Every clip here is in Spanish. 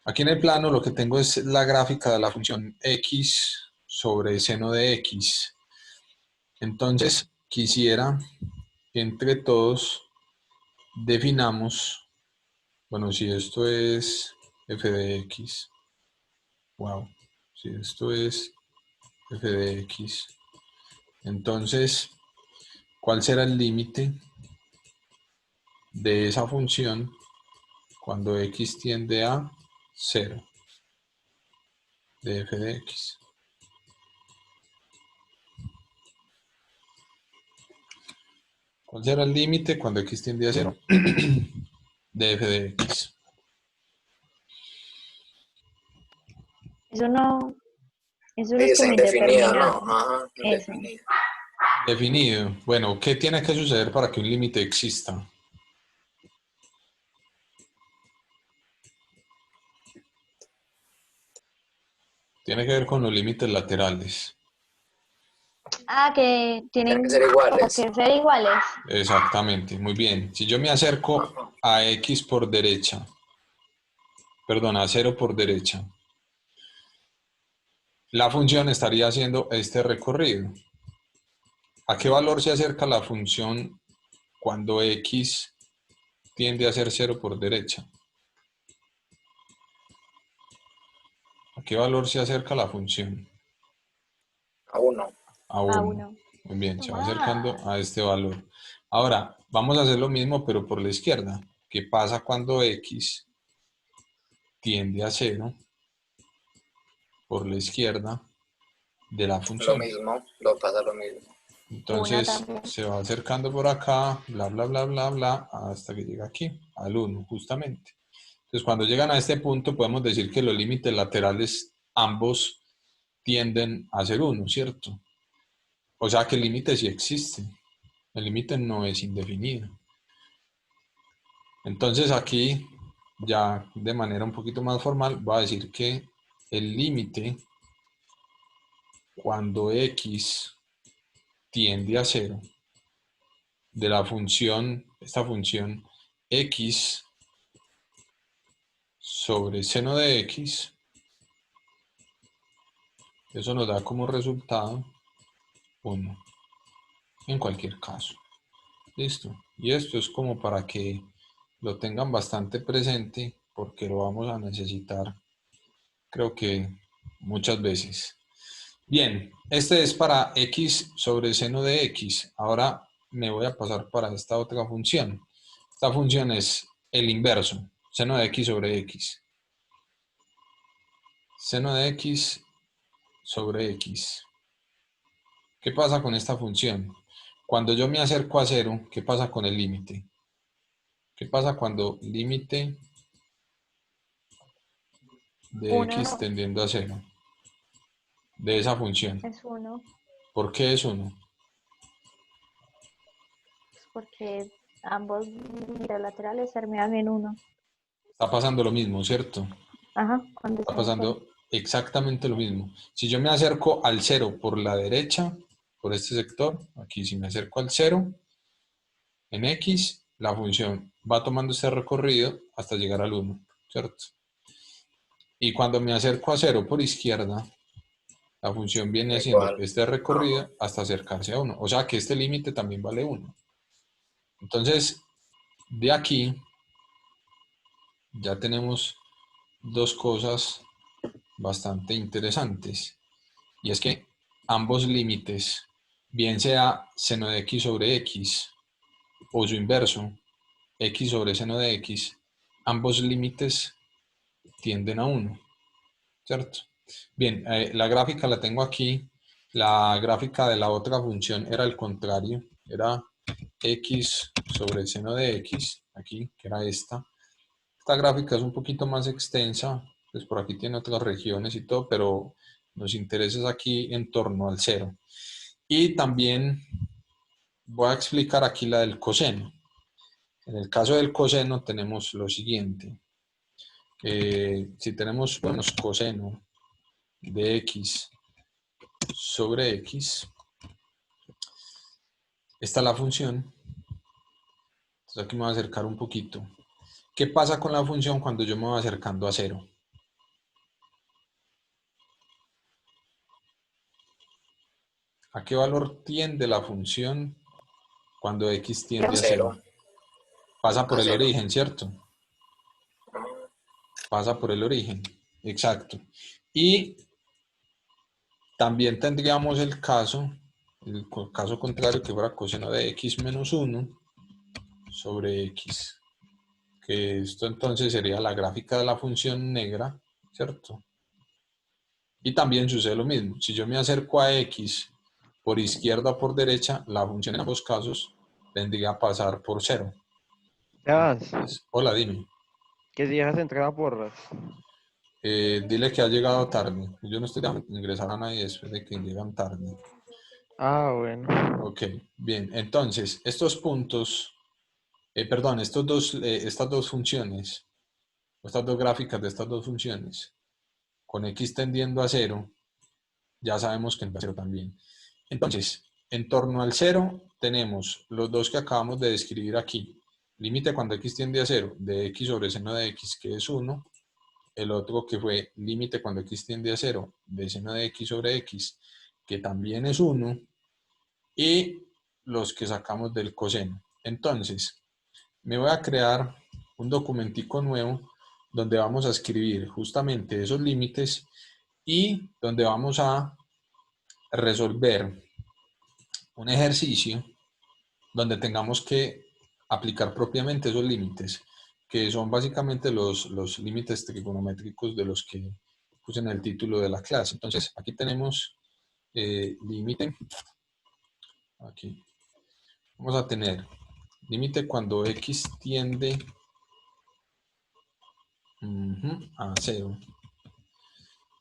Aquí en el plano lo que tengo es la gráfica de la función x sobre seno de x. Entonces, quisiera que entre todos definamos, bueno, si esto es f de x, wow, si esto es f de x, entonces, ¿cuál será el límite de esa función cuando x tiende a 0 de f de x? ¿Cuál será el límite cuando x tiende a 0 de f de x? Eso no, eso no Ahí es está como indefinido, ¿no? indeterminado. Ajá, Eso. indefinido. Definido. Bueno, ¿qué tiene que suceder para que un límite exista? Tiene que ver con los límites laterales. Ah, que Tienen que tienen ser como iguales. que ser iguales. Exactamente, muy bien. Si yo me acerco Ajá. a x por derecha, perdón, a 0 por derecha, la función estaría haciendo este recorrido. ¿A qué valor se acerca la función cuando x tiende a ser 0 por derecha? ¿A qué valor se acerca la función? A uno. A A 1. uno. Muy bien, se va acercando Ah, a este valor. Ahora, vamos a hacer lo mismo, pero por la izquierda. ¿Qué pasa cuando x tiende a 0 por la izquierda de la Lo función? mismo, lo pasa lo mismo. uno Entonces también. se va acercando por acá, bla, bla, bla, bla, bla, hasta que llega aquí, al 1, justamente. Entonces, cuando llegan a este punto, podemos decir que los límites laterales ambos tienden a ser 1, ¿cierto? O sea que el límite sí existe. El límite no es indefinido. Entonces aquí, ya de manera un poquito más formal, voy a decir que el límite cuando x tiende a 0 de la función, esta función x sobre seno de x, eso nos da como resultado 1 en cualquier caso. Listo. Y esto es como para que lo tengan bastante presente porque lo vamos a necesitar, creo que muchas veces. Bien, este es para x sobre seno de x. Ahora me voy a pasar para esta otra función. Esta función es el inverso, seno de x sobre x. Seno de x sobre x. ¿Qué pasa con esta función? Cuando yo me acerco a 0, ¿qué pasa con el límite? ¿Qué pasa cuando límite de x Uno tendiendo a 0 de esa función? es uno, ¿Por qué es 1? porque ambos límites laterales terminan en uno. Está pasando lo mismo, ¿cierto? Ajá, cuando Está están en cero. pasando exactamente lo mismo. Si yo me acerco al 0 por la derecha, por este sector, aquí si me acerco al 0, en x, la función va tomando este recorrido hasta llegar al 1, ¿cierto? Y cuando me acerco a 0 por izquierda, la función viene haciendo Igual. este Ajá. recorrido hasta acercarse a 1. O sea que este límite también vale 1. Entonces, de aquí ya tenemos dos cosas bastante interesantes. Y es que ambos límites, bien sea seno de x sobre x o su inverso, x sobre seno de x, ambos límites tienden a 1, ¿cierto? Bien, la gráfica la tengo aquí. La gráfica de la otra función era el contrario, era x sobre seno de x, aquí, que era esta. Esta gráfica es un poquito más extensa, pues por aquí tiene otras regiones y todo, pero nos interesa aquí en torno al 0. Y también voy a explicar aquí la del coseno. En el caso del coseno tenemos lo siguiente. Si tenemos coseno de x sobre x, esta es la función. Entonces aquí me voy a acercar un poquito. ¿Qué pasa con la función cuando yo me voy acercando a 0? ¿A qué valor tiende la función cuando x tiende a Cero. 0? Pasa por A el cero. origen, ¿cierto? Pasa por el origen, exacto. Y también tendríamos el caso contrario, que fuera coseno de x menos 1 sobre x. Que esto entonces sería la gráfica de la función negra, ¿cierto? Y también sucede lo mismo. Si yo me acerco a x por izquierda o por derecha, la función en ambos casos tendría a pasar por 0. Sebas, Entonces, hola, dime. que si dejas entrar a porras. Dile que ha llegado tarde. Yo no estoy dejando ingresar a nadie después de que llegan tarde. Ah, bueno. Ok, bien. Entonces, estos puntos, perdón, estas dos funciones, estas dos gráficas de estas dos funciones, con x tendiendo a 0, ya sabemos que en 0 también. Entonces, en torno al 0 tenemos los dos que acabamos de describir aquí. Límite cuando x tiende a 0 de x sobre seno de x, que es 1. El otro que fue límite cuando x tiende a 0 de seno de x sobre x, que también es 1. Y los que sacamos del coseno. Entonces, me voy a crear un documentico nuevo donde vamos a escribir justamente esos límites y donde vamos a resolver un ejercicio donde tengamos que aplicar propiamente esos límites, que son básicamente los límites trigonométricos de los que puse en el título de la clase. Entonces, aquí tenemos límite, aquí vamos a tener límite cuando x tiende a 0.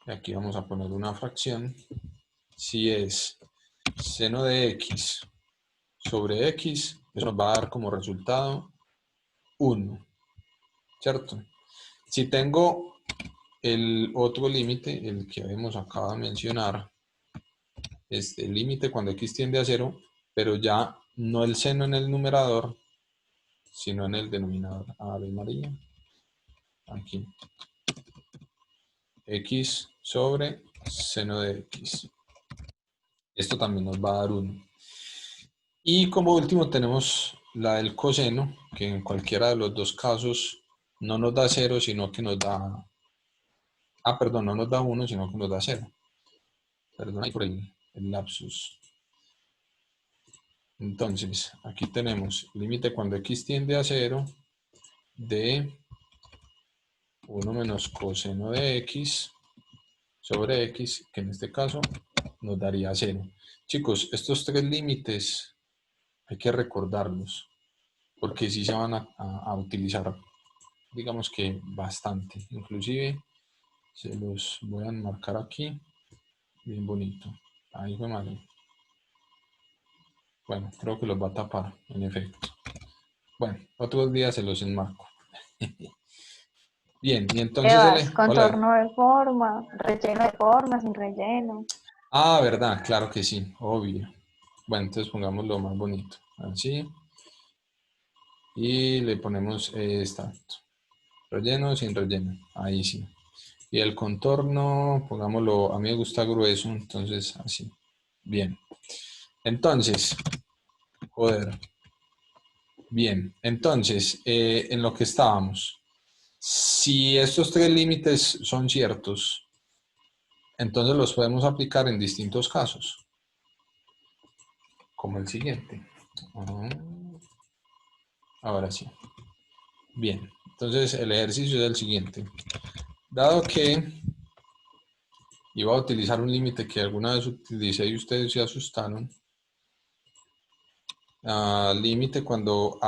Y aquí vamos a poner una fracción. Si es seno de x sobre x, eso nos va a dar como resultado 1, ¿cierto? Si tengo el otro límite, el que habíamos acabado de mencionar, este límite cuando x tiende a 0, pero ya no el seno en el numerador, sino en el denominador. Ave María. Aquí. X sobre seno de x. Esto también nos va a dar 1. Y como último tenemos la del coseno, que en cualquiera de los dos casos no nos da 0, sino que nos da... perdón, no nos da 1, sino que nos da 0. Perdón ahí por el lapsus. Entonces, aquí tenemos límite cuando x tiende a 0 de 1 menos coseno de x sobre x, que en este caso nos daría 0. Chicos, estos tres límites hay que recordarlos, porque sí se van a utilizar, digamos que bastante. Inclusive se los voy a enmarcar aquí, bien bonito. Ahí fue mal. Bueno, creo que los va a tapar, en efecto. Bueno, otros días se los enmarco. Bien, y entonces Sebas, hola. contorno de forma, relleno de forma, sin relleno. Verdad, claro que sí, obvio. Bueno, entonces pongámoslo más bonito. Así. Y le ponemos exacto. Relleno sin relleno. Ahí sí. Y el contorno, pongámoslo, a mí me gusta grueso, entonces así. Bien. Entonces, joder. Bien. Entonces, en lo que estábamos. Si estos tres límites son ciertos, entonces los podemos aplicar en distintos casos. Como el siguiente. Ahora sí. Bien, entonces el ejercicio es el siguiente. Dado que iba a utilizar un límite que alguna vez utilicé y ustedes se asustaron, límite cuando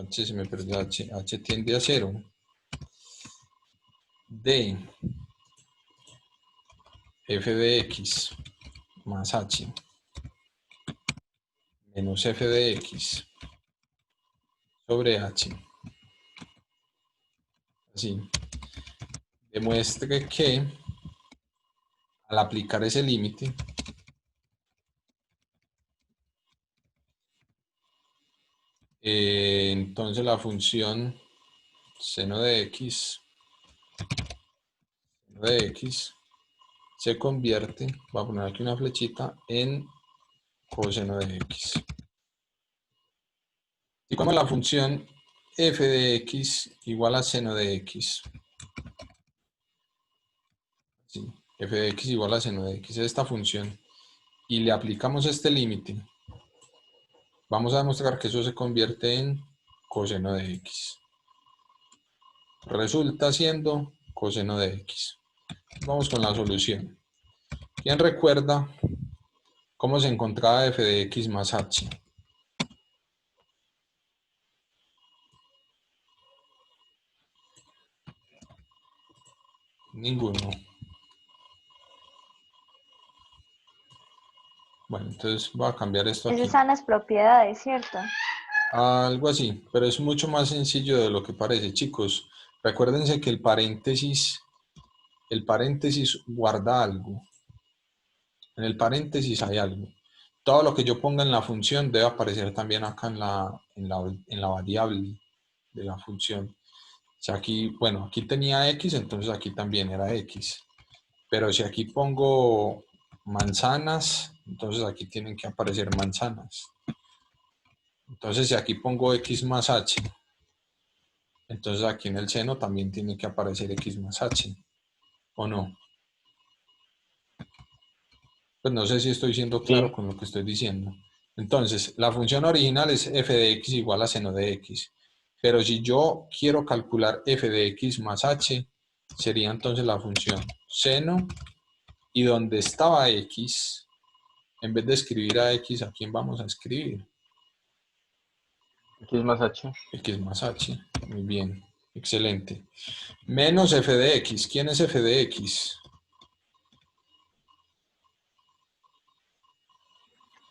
se me perdió h tiende a 0, de f de x más h menos f de x sobre h. Así, demuestre que al aplicar ese límite, entonces la función seno de x se convierte, voy a poner aquí una flechita, en coseno de x. Y como la función f de x igual a seno de x. Sí, f de x igual a seno de x es esta función. Y le aplicamos este límite. Vamos a demostrar que eso se convierte en coseno de x. Resulta siendo coseno de x. Vamos con la solución. ¿Quién recuerda cómo se encontraba f de x más h? Ninguno. Bueno, entonces voy a cambiar esto Esas aquí. son las propiedades, ¿cierto? Algo así, pero es mucho más sencillo de lo que parece, chicos. Recuérdense que el paréntesis guarda algo. En el paréntesis hay algo. Todo lo que yo ponga en la función debe aparecer también acá en la variable de la función. Si aquí, bueno, aquí tenía x, entonces aquí también era x. Pero si aquí pongo manzanas, entonces aquí tienen que aparecer manzanas. Entonces si aquí pongo x más h, entonces aquí en el seno también tiene que aparecer x más h, ¿o no? Pues no sé si estoy siendo claro Sí, con lo que estoy diciendo. Entonces, la función original es f de x igual a seno de x. Pero si yo quiero calcular f de x más h, sería entonces la función seno, y donde estaba x, en vez de escribir a x, ¿a quién vamos a escribir? X más H. X más h. Muy bien, excelente. Menos f de x. ¿Quién es f de x?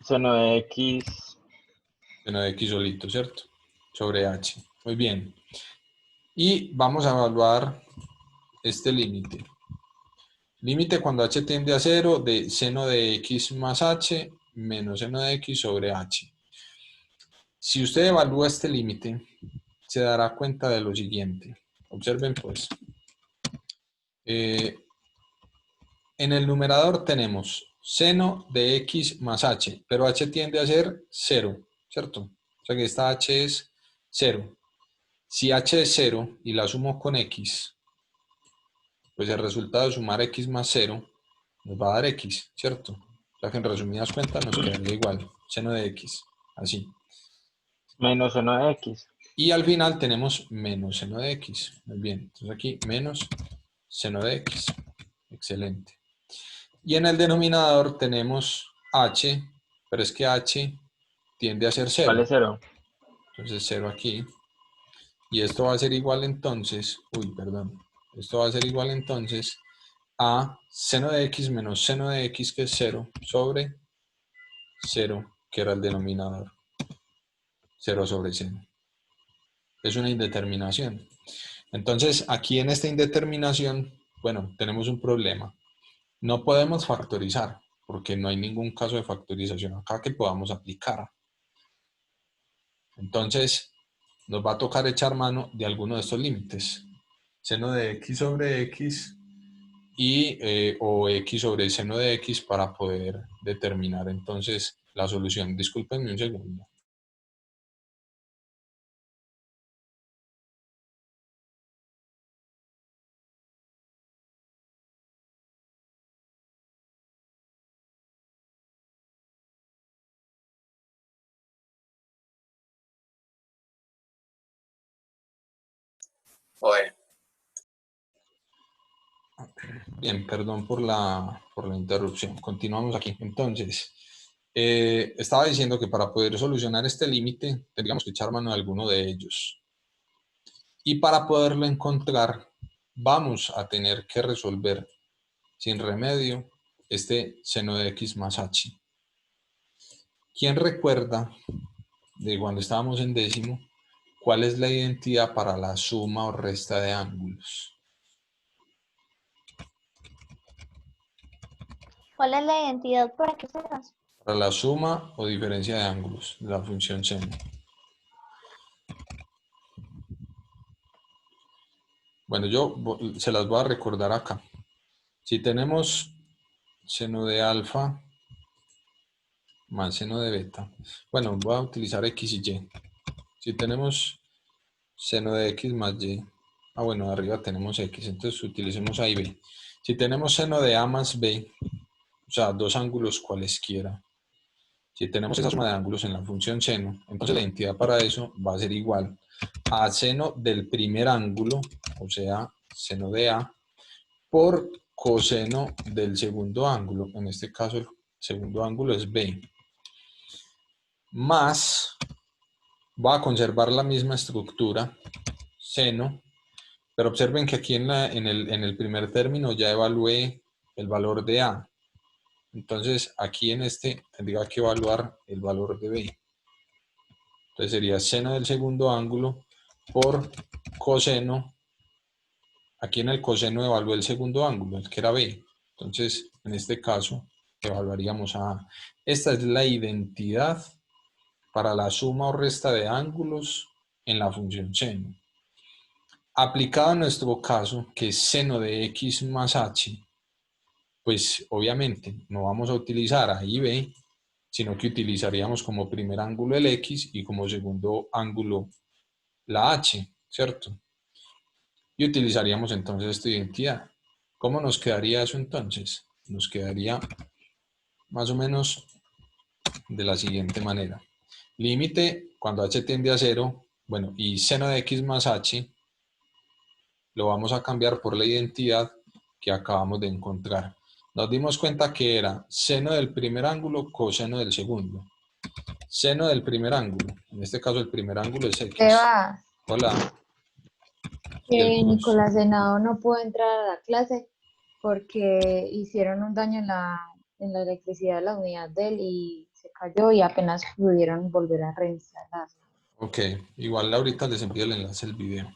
Seno de X. Seno de x solito, ¿cierto? Sobre h. Muy bien. Y vamos a evaluar este límite. Límite cuando h tiende a 0 de seno de x más h menos seno de x sobre h. Si usted evalúa este límite, se dará cuenta de lo siguiente. Observen pues. En el numerador tenemos seno de x más h, pero h tiende a ser 0, ¿cierto? O sea que esta h es 0. Si h es 0 y la sumo con x, pues el resultado de sumar x más 0 nos va a dar x, ¿cierto? O sea que en resumidas cuentas nos quedaría igual, seno de x, así. Menos seno de X. Y al final tenemos menos seno de x. Muy bien, entonces aquí menos seno de x. Excelente. Y en el denominador tenemos h, pero es que h tiende a ser 0. Vale 0. Entonces 0 aquí. Y esto va a ser igual entonces, esto va a ser igual entonces a seno de x menos seno de x, que es 0, sobre 0, que era el denominador. 0 sobre seno. Es una indeterminación. Entonces, aquí en esta indeterminación, bueno, tenemos un problema. No podemos factorizar, porque no hay ningún caso de factorización acá que podamos aplicar. Entonces, nos va a tocar echar mano de alguno de estos límites. Seno de x sobre x o x sobre seno de x para poder determinar entonces la solución. Discúlpenme un segundo. Bueno, Bien, perdón por la interrupción. Continuamos aquí. Entonces, estaba diciendo que para poder solucionar este límite tendríamos que echar mano de alguno de ellos. Y para poderlo encontrar, vamos a tener que resolver sin remedio este seno de x más h. ¿Quién recuerda de cuando estábamos en décimo cuál es la identidad para la suma o resta de ángulos? ¿Cuál es la identidad para que sepas? Para la suma o diferencia de ángulos de la función seno. Bueno, yo se las voy a recordar acá. Si tenemos seno de alfa más seno de beta. Bueno, voy a utilizar x y y. Si tenemos seno de x más y, bueno, arriba tenemos x, entonces utilicemos a y b. Si tenemos seno de a más b, o sea, dos ángulos cualesquiera, si tenemos esa suma de ángulos en la función seno, entonces la identidad para eso va a ser igual a seno del primer ángulo, o sea, seno de a, por coseno del segundo ángulo. En este caso el segundo ángulo es b. Más, va a conservar la misma estructura, seno, pero observen que aquí en el primer término ya evalué el valor de a. Entonces aquí en este tendría que evaluar el valor de b. Entonces sería seno del segundo ángulo por coseno. Aquí en el coseno evalué el segundo ángulo, el que era b. Entonces en este caso evaluaríamos a a. Esta es la identidad para la suma o resta de ángulos en la función seno. Aplicado en nuestro caso, que es seno de x más h, pues obviamente no vamos a utilizar a y b, sino que utilizaríamos como primer ángulo el x y como segundo ángulo la h, ¿cierto? Y utilizaríamos entonces esta identidad. ¿Cómo nos quedaría eso entonces? Nos quedaría más o menos de la siguiente manera. Límite cuando h tiende a 0, bueno, y seno de x más h lo vamos a cambiar por la identidad que acabamos de encontrar. Nos dimos cuenta que era seno del primer ángulo coseno del segundo. Seno del primer ángulo, en este caso el primer ángulo es x. Sebas, Hola. Y el que Nicolás Henao no pudo entrar a la clase porque hicieron un daño en la electricidad de la unidad de él y se cayó y apenas pudieron volver a reinstalar. Ok, igual ahorita les envío el enlace del video.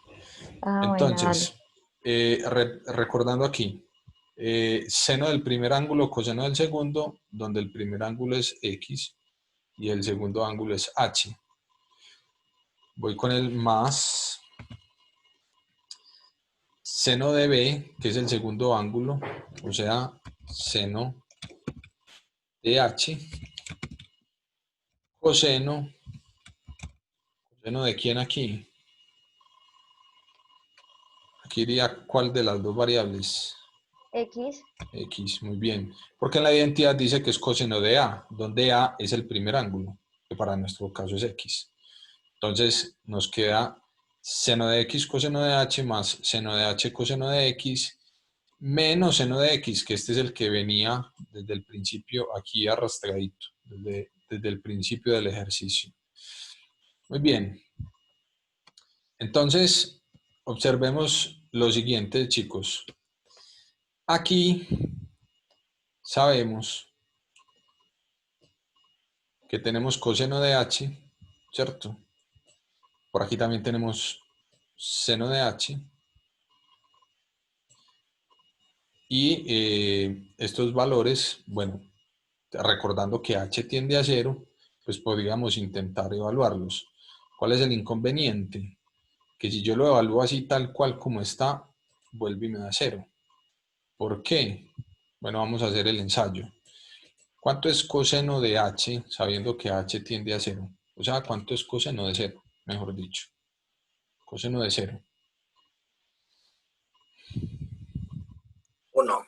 Ah, bueno, dale. Entonces, recordando aquí, seno del primer ángulo, coseno del segundo, donde el primer ángulo es x y el segundo ángulo es h. Voy con el más seno de b, que es el segundo ángulo, o sea, seno de h, coseno de quién aquí. Aquí iría cuál de las dos variables. X. X, muy bien. Porque en la identidad dice que es coseno de A, donde A es el primer ángulo, que para nuestro caso es X. Entonces nos queda seno de X coseno de H más seno de H coseno de X menos seno de X, que este es el que venía desde el principio aquí arrastradito, desde el principio del ejercicio. Muy bien. Entonces, observemos lo siguiente, chicos. Aquí sabemos que tenemos coseno de h, ¿cierto? Por aquí también tenemos seno de h. Y estos valores, bueno, recordando que h tiende a 0, pues podríamos intentar evaluarlos. ¿Cuál es el inconveniente? Que si yo lo evalúo así tal cual como está, vuelve y me da 0. ¿Por qué? Bueno, vamos a hacer el ensayo. ¿Cuánto es coseno de h sabiendo que h tiende a 0? O sea, ¿cuánto es coseno de 0? Mejor dicho. Coseno de 0. 1.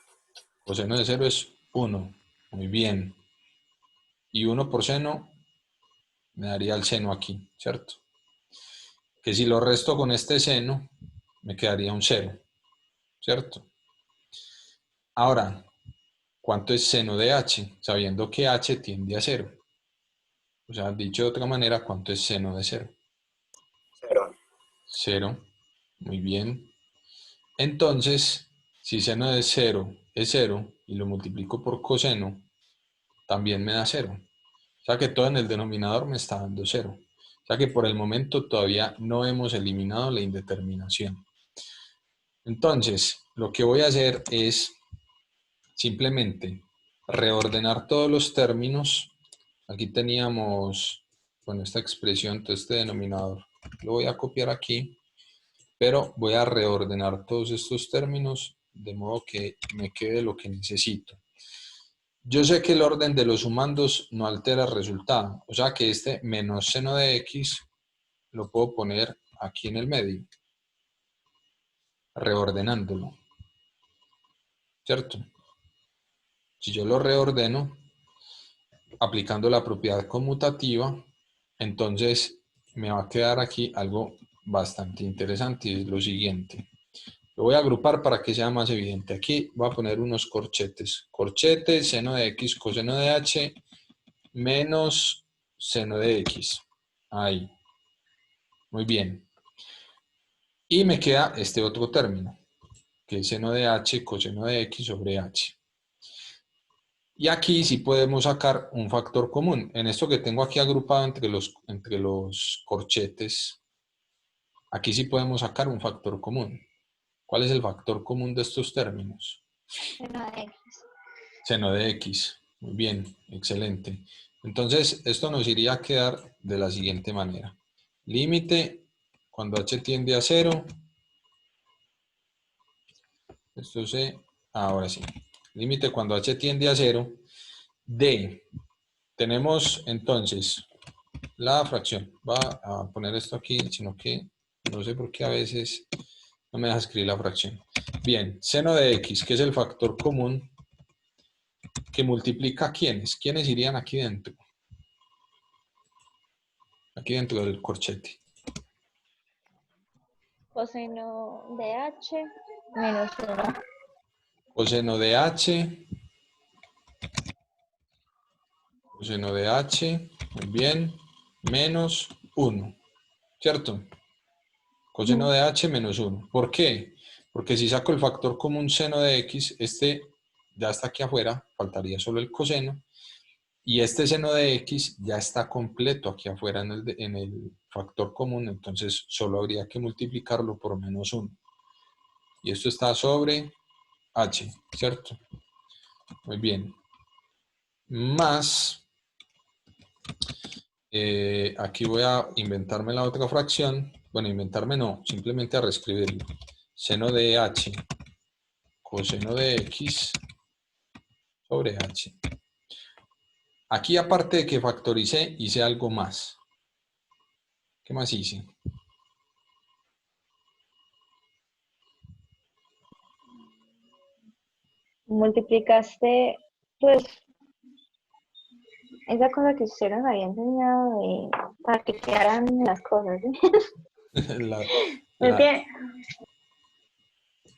Coseno de 0 es 1. Muy bien. Y 1 por seno me daría el seno aquí, ¿cierto? Que si lo resto con este seno, me quedaría un 0, ¿cierto? Ahora, ¿cuánto es seno de h? Sabiendo que h tiende a 0. O sea, dicho de otra manera, ¿cuánto es seno de 0? 0. 0. Muy bien. Entonces, si seno de 0 es 0 y lo multiplico por coseno, también me da 0. O sea que todo en el denominador me está dando 0. O sea que por el momento todavía no hemos eliminado la indeterminación. Entonces, lo que voy a hacer es simplemente reordenar todos los términos. Aquí teníamos, bueno, esta expresión, todo este denominador. Lo voy a copiar aquí, pero voy a reordenar todos estos términos de modo que me quede lo que necesito. Yo sé que el orden de los sumandos no altera el resultado. O sea que este menos seno de x lo puedo poner aquí en el medio, reordenándolo. ¿Cierto? Si yo lo reordeno, aplicando la propiedad conmutativa, entonces me va a quedar aquí algo bastante interesante y es lo siguiente. Lo voy a agrupar para que sea más evidente. Aquí voy a poner unos corchetes. Corchete, seno de x, coseno de h, menos seno de x. Ahí. Muy bien. Y me queda este otro término, que es seno de h, coseno de x sobre h. Y aquí sí podemos sacar un factor común. En esto que tengo aquí agrupado entre los corchetes, aquí sí podemos sacar un factor común. ¿Cuál es el factor común de estos términos? Seno de X. Seno de x. Muy bien, excelente. Entonces, esto nos iría a quedar de la siguiente manera. Límite cuando h tiende a 0. Esto se... Ahora sí. Límite cuando h tiende a 0 de... Tenemos entonces la fracción. Va a poner esto aquí, sino que no sé por qué a veces no me deja escribir la fracción. Bien, seno de x, que es el factor común que multiplica a quiénes. ¿Quiénes irían aquí dentro? Aquí dentro del corchete. Coseno de H menos 1. Coseno de h. Coseno de h. Muy bien. Menos 1. ¿Cierto? Coseno de h menos 1. ¿Por qué? Porque si saco el factor común seno de x, este ya está aquí afuera, faltaría solo el coseno. Y este seno de x ya está completo aquí afuera en el factor común, entonces solo habría que multiplicarlo por menos 1. Y esto está sobre h, ¿cierto? Muy bien. Más, aquí voy a inventarme la otra fracción. Bueno, inventarme no, simplemente a reescribirlo. Seno de h, coseno de x sobre h. Aquí aparte de que factoricé, hice algo más. ¿Qué más hice? Multiplicaste, pues, esa cosa que usted nos había enseñado para que quedaran las cosas, ¿sí? La, Es la, que,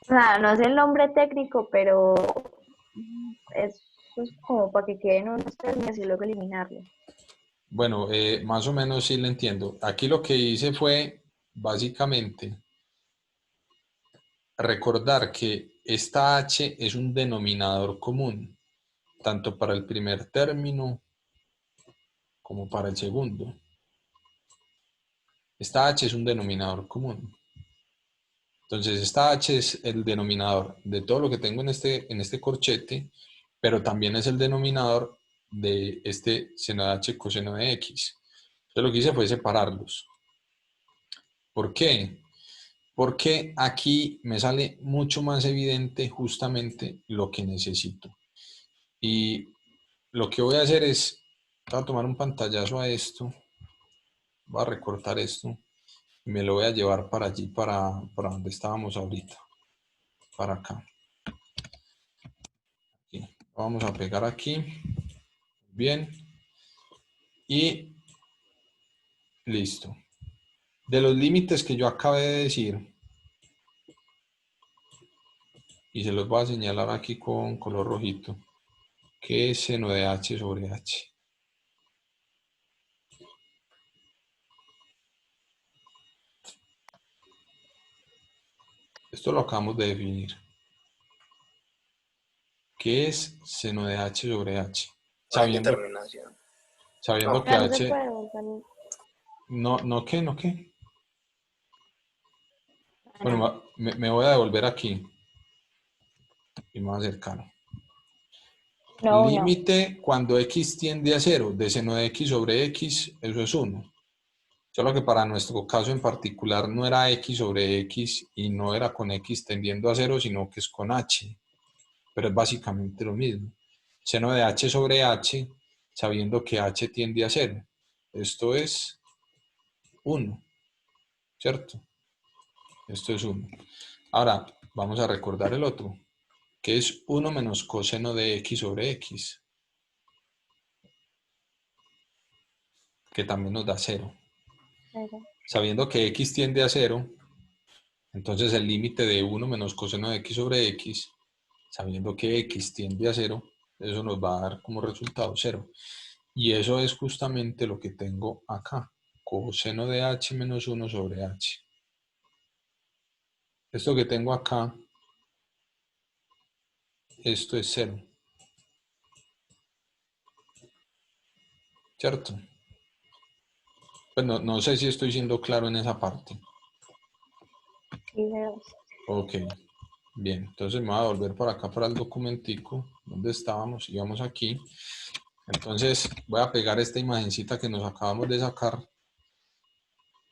o sea, no sé el nombre técnico, pero es pues, como para que queden unos términos y luego eliminarlos. bueno, más o menos sí lo entiendo. Aquí lo que hice fue básicamente recordar que esta h es un denominador común, tanto para el primer término como para el segundo. Esta h es un denominador común. Entonces, esta h es el denominador de todo lo que tengo en este corchete, pero también es el denominador de este seno de h coseno de x. Entonces, lo que hice fue separarlos. ¿Por qué? Porque aquí me sale mucho más evidente justamente lo que necesito. Y lo que voy a hacer es, voy a tomar un pantallazo a esto, voy a recortar esto y me lo voy a llevar para allí, para donde estábamos ahorita, para acá. Aquí. Vamos a pegar aquí, bien, y listo. De los límites que yo acabé de decir, y se los voy a señalar aquí con color rojito, que es seno de h sobre h. Esto lo acabamos de definir. ¿Qué es seno de h sobre h? Una Sabiendo, determinación. sabiendo No. que Ya no se h... puede volver No, ¿qué? ¿No qué? a Bueno, nada. me voy a devolver aquí. Y más cercano. No, no. Límite cuando x tiende a 0 de seno de x sobre x, eso es 1. Solo que para nuestro caso en particular no era x sobre x y no era con x tendiendo a 0, sino que es con h. Pero es básicamente lo mismo. seno de h sobre h, sabiendo que h tiende a 0. Esto es 1, ¿cierto? Esto es 1. Ahora, vamos a recordar el otro, que es 1 menos coseno de x sobre x, que también nos da 0. Pero, Sabiendo que x tiende a 0, entonces el límite de 1 menos coseno de x sobre x, sabiendo que x tiende a 0, eso nos va a dar como resultado 0. Y eso es justamente lo que tengo acá, coseno de h menos 1 sobre h. Esto que tengo acá, esto es 0, ¿cierto? Pues no sé si estoy siendo claro en esa parte. sí, pero, Ok, bien, entonces me voy a volver por acá para el documentico, donde estábamos, íbamos aquí. Entonces voy a pegar esta imagencita que nos acabamos de sacar.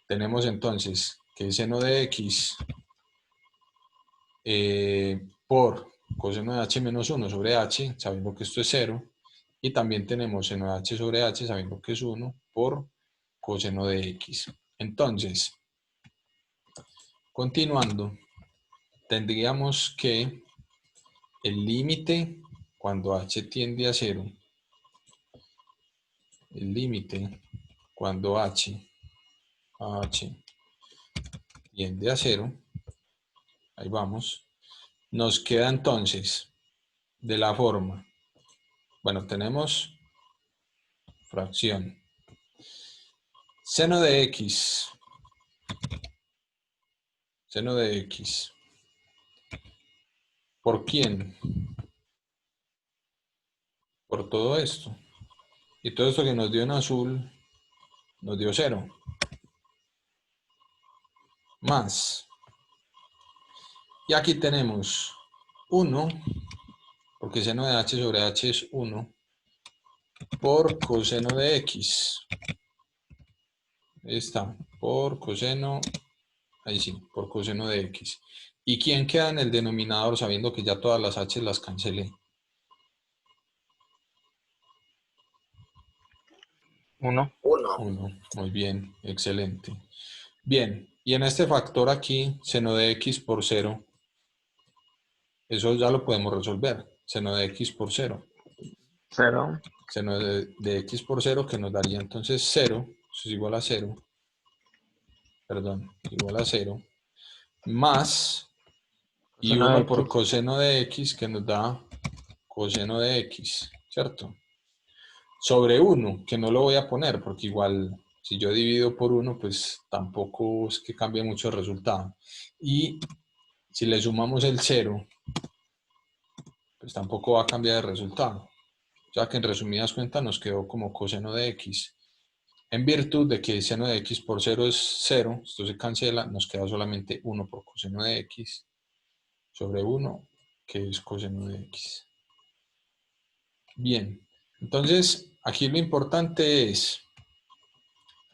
Tenemos entonces que seno de x por coseno de h menos 1 sobre h, sabiendo que esto es 0, y también tenemos seno de h sobre h, sabiendo que es 1, por coseno de x. Entonces, continuando, tendríamos que el límite cuando h tiende a 0, el límite cuando h tiende a 0, ahí vamos, nos queda entonces de la forma, bueno, tenemos fracción seno de x, seno de x, ¿por quién? Por todo esto. Y todo esto que nos dio en azul, nos dio 0. Más. Y aquí tenemos 1, porque seno de h sobre h es 1, por coseno de x. Ahí está, por coseno, ahí sí, por coseno de x. ¿Y quién queda en el denominador sabiendo que ya todas las h las cancelé? 1. 1. 1, muy bien, excelente. Bien, y en este factor aquí, seno de x por 0, eso ya lo podemos resolver. Seno de x por 0. 0. Seno de x por 0 que nos daría entonces 0, eso es igual a 0, perdón, igual a 0, más, y Coseno de 1 por x. coseno de x que nos da coseno de x, ¿cierto? Sobre 1, que no lo voy a poner porque igual si yo divido por 1, pues tampoco es que cambie mucho el resultado. Y si le sumamos el 0, pues tampoco va a cambiar el resultado. Ya que en resumidas cuentas nos quedó como coseno de x. En virtud de que seno de x por 0 es 0, esto se cancela, nos queda solamente 1 por coseno de x sobre 1, que es coseno de x. Bien, entonces aquí lo importante es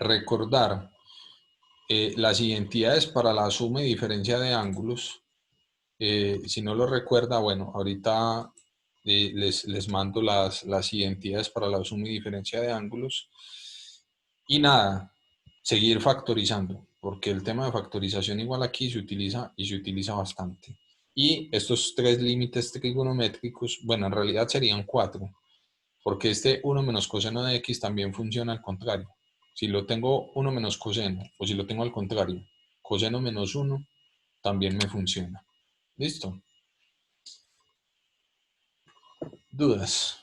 recordar las identidades para la suma y diferencia de ángulos. Si no lo recuerda, bueno, ahorita les mando las identidades para la suma y diferencia de ángulos. Y nada, seguir factorizando, porque el tema de factorización igual aquí se utiliza y se utiliza bastante. Y estos tres límites trigonométricos, bueno, en realidad serían 4, porque este 1 menos coseno de x también funciona al contrario. Si lo tengo 1 menos coseno, o si lo tengo al contrario, coseno menos 1, también me funciona. ¿Listo? ¿Dudas?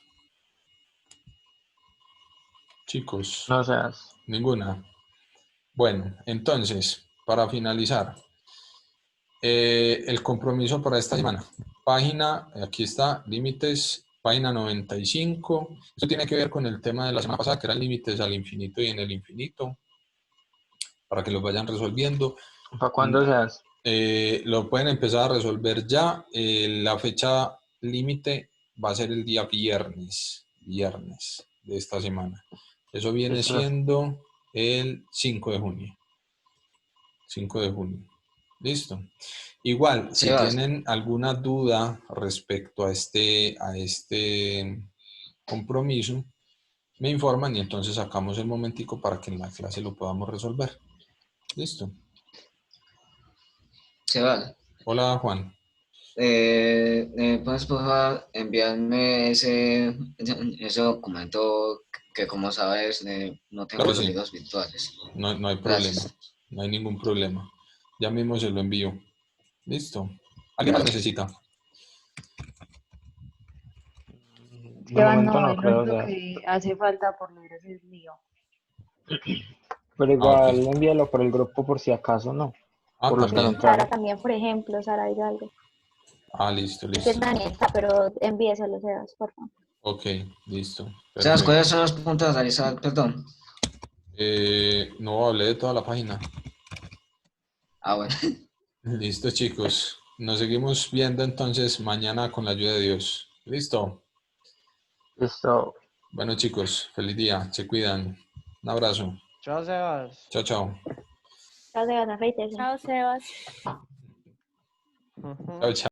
Chicos, No seas. ninguna. Bueno, entonces, para finalizar, el compromiso para esta semana. Página, aquí está, límites, página 95. Esto tiene que ver con el tema de la semana pasada, que eran límites al infinito y en el infinito, para que los vayan resolviendo. ¿Para cuándo seas? Lo pueden empezar a resolver ya. La fecha límite va a ser el día viernes de esta semana. Eso viene Listo. siendo el 5 de junio. 5 de junio. Listo. Igual, si Sebas, tienen alguna duda respecto a este compromiso, me informan y entonces sacamos el momentico para que en la clase lo podamos resolver. Listo. Sebas, Hola, Juan. ¿puedes por favor enviarme ese documento que como sabes no tengo Claro, los sí. libros virtuales? No hay problema. Gracias. No hay ningún problema. Ya mismo se lo envío. Listo. ¿Alguien más necesita? De Esteban, momento no, no el creo, o único sea. que hace falta por leer es el mío. Pero Ah, ok. igual envíalo por el grupo por si acaso, ¿no? Ah, Por los que no Sí, también. Sara entraron. también, por ejemplo, Sara Hidalgo. Ah, listo, Es que listo. Dani está, pero envíeselo, Sebas, por favor. Ok, listo. Sebas, Perfecto. ¿cuáles son los puntos a realizar? Perdón. No hablé de toda la página. Ah, bueno. Listo, chicos. Nos seguimos viendo entonces mañana con la ayuda de Dios. Listo. Listo. Bueno, chicos, feliz día. Se cuidan. Un abrazo. Chao, Sebas. Chao, chao. Ya, Sebas, afeítese. Chao, Sebas. Chao, chao.